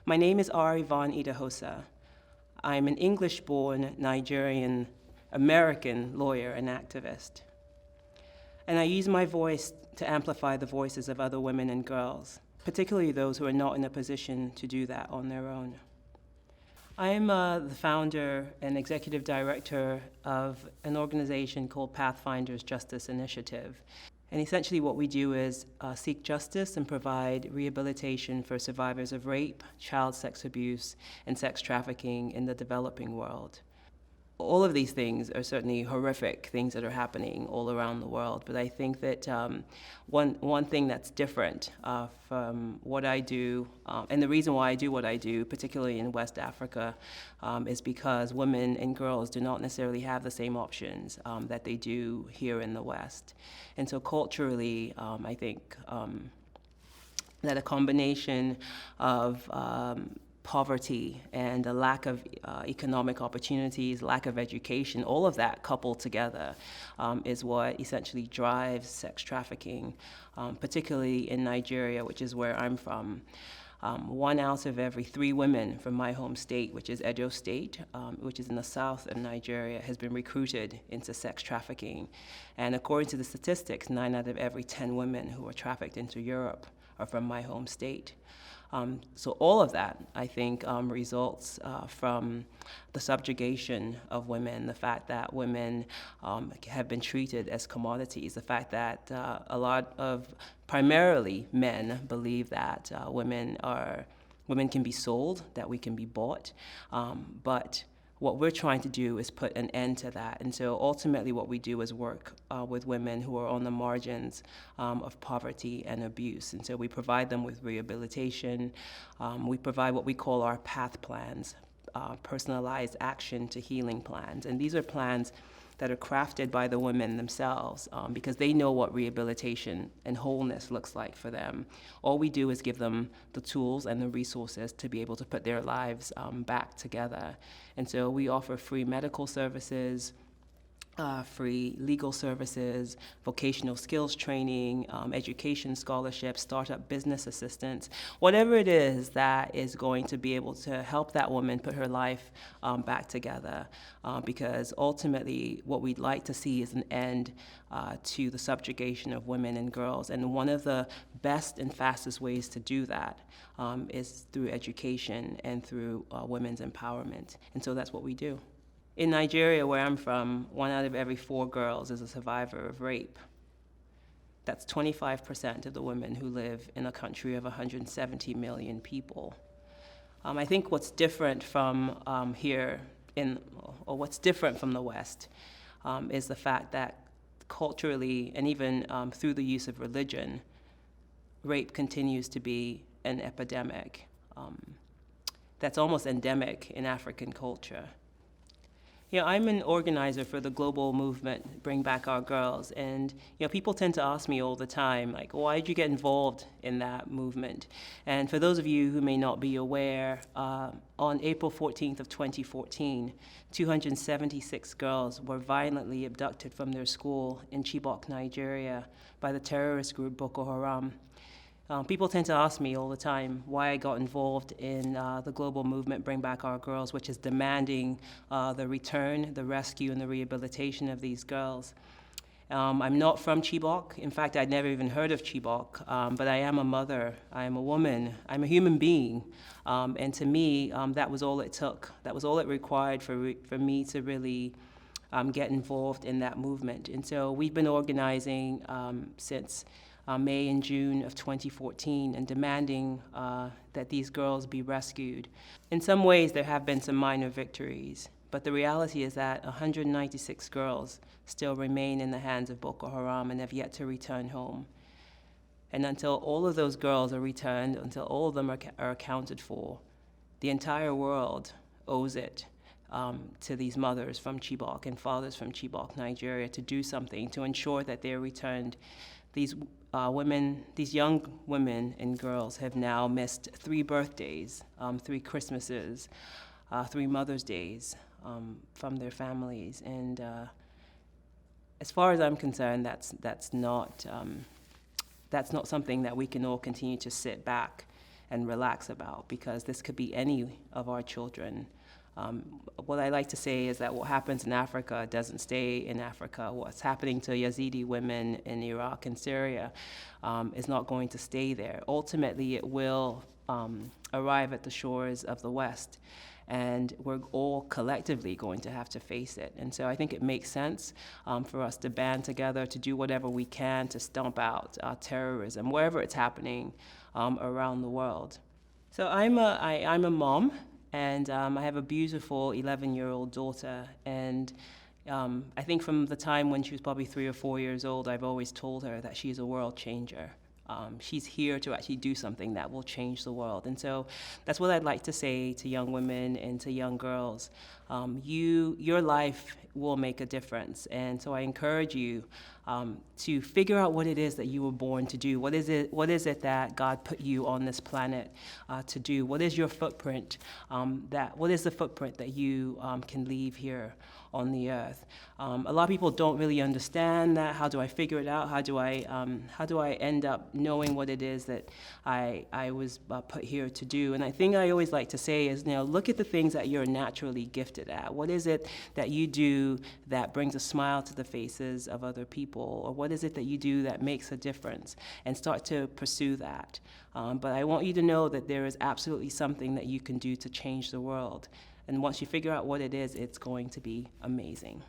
My name is Evon Idahosa. I'm an English-born Nigerian American lawyer and activist. And I use my voice to amplify the voices of other women and girls, particularly those who are not in a position to do that on their own. I am the founder and executive director of an organization called Pathfinders Justice Initiative. And essentially what we do is seek justice and provide rehabilitation for survivors of rape, child sex abuse, and sex trafficking in the developing world. All of these things are certainly horrific things that are happening all around the world, but I think that one thing that's different from what I do, and the reason why I do what I do, particularly in West Africa, is because women and girls do not necessarily have the same options that they do here in the West. And so culturally, I think that a combination of poverty and a lack of economic opportunities, lack of education, all of that coupled together is what essentially drives sex trafficking, particularly in Nigeria, which is where I'm from. 1 out of every 3 women from my home state, which is Edo State, which is in the south of Nigeria, has been recruited into sex trafficking. And according to the statistics, 9 out of every 10 women who are trafficked into Europe are from my home state. So all of that, I think, results from the subjugation of women, the fact that women have been treated as commodities, the fact that a lot of primarily men believe that women can be sold, that we can be bought, but what we're trying to do is put an end to that. And so ultimately what we do is work with women who are on the margins of poverty and abuse. And so we provide them with rehabilitation. We provide what we call our PATH plans, personalized action to healing plans. And these are plans that are crafted by the women themselves because they know what rehabilitation and wholeness looks like for them. All we do is give them the tools and the resources to be able to put their lives back together. And so we offer free medical services, free legal services, vocational skills training, education scholarships, startup business assistance, whatever it is that is going to be able to help that woman put her life back together. Because ultimately what we'd like to see is an end to the subjugation of women and girls. And one of the best and fastest ways to do that is through education and through women's empowerment. And so that's what we do. In Nigeria, where I'm from, 1 out of every 4 girls is a survivor of rape. That's 25% of the women who live in a country of 170 million people. I think what's different from what's different from the West is the fact that culturally and even through the use of religion, rape continues to be an epidemic that's almost endemic in African culture. You know, I'm an organizer for the global movement, Bring Back Our Girls, and people tend to ask me all the time, like, why did you get involved in that movement? And for those of you who may not be aware, on April 14th of 2014, 276 girls were violently abducted from their school in Chibok, Nigeria, by the terrorist group Boko Haram. People tend to ask me all the time why I got involved in the global movement Bring Back Our Girls, which is demanding the return, the rescue, and the rehabilitation of these girls. I'm not from Chibok. In fact, I'd never even heard of Chibok, but I am a mother, I am a woman, I'm a human being. And to me, that was all it took. That was all it required for me to really get involved in that movement. And so we've been organizing since May and June of 2014 and demanding that these girls be rescued. In some ways, there have been some minor victories, but the reality is that 196 girls still remain in the hands of Boko Haram and have yet to return home. And until all of those girls are returned, until all of them are accounted for, the entire world owes it to these mothers from Chibok and fathers from Chibok, Nigeria, to do something to ensure that they're returned. These young women and girls have now missed 3 birthdays, 3 Christmases, 3 Mother's Days from their families. And as far as I'm concerned, that's not something that we can all continue to sit back and relax about, because this could be any of our children. What I like to say is that what happens in Africa doesn't stay in Africa. What's happening to Yazidi women in Iraq and Syria is not going to stay there. Ultimately, it will arrive at the shores of the West, and we're all collectively going to have to face it. And so I think it makes sense for us to band together, to do whatever we can to stomp out terrorism, wherever it's happening around the world. So I'm a mom, and I have a beautiful 11-year-old daughter, and I think from the time when she was probably 3 or 4 years old, I've always told her that she's a world changer. She's here to actually do something that will change the world. And so that's what I'd like to say to young women and to young girls. Your life will make a difference. And so I encourage you to figure out what it is that you were born to do. What is it that God put you on this planet to do? What is your footprint? What is the footprint that you can leave here on the earth? A lot of people don't really understand that. How do I figure it out? How do I end up knowing what it is that I was put here to do? And I think I always like to say is, look at the things that you're naturally gifted at. What is it that you do that brings a smile to the faces of other people? Or what is it that you do that makes a difference? And start to pursue that. But I want you to know that there is absolutely something that you can do to change the world. And once you figure out what it is, it's going to be amazing.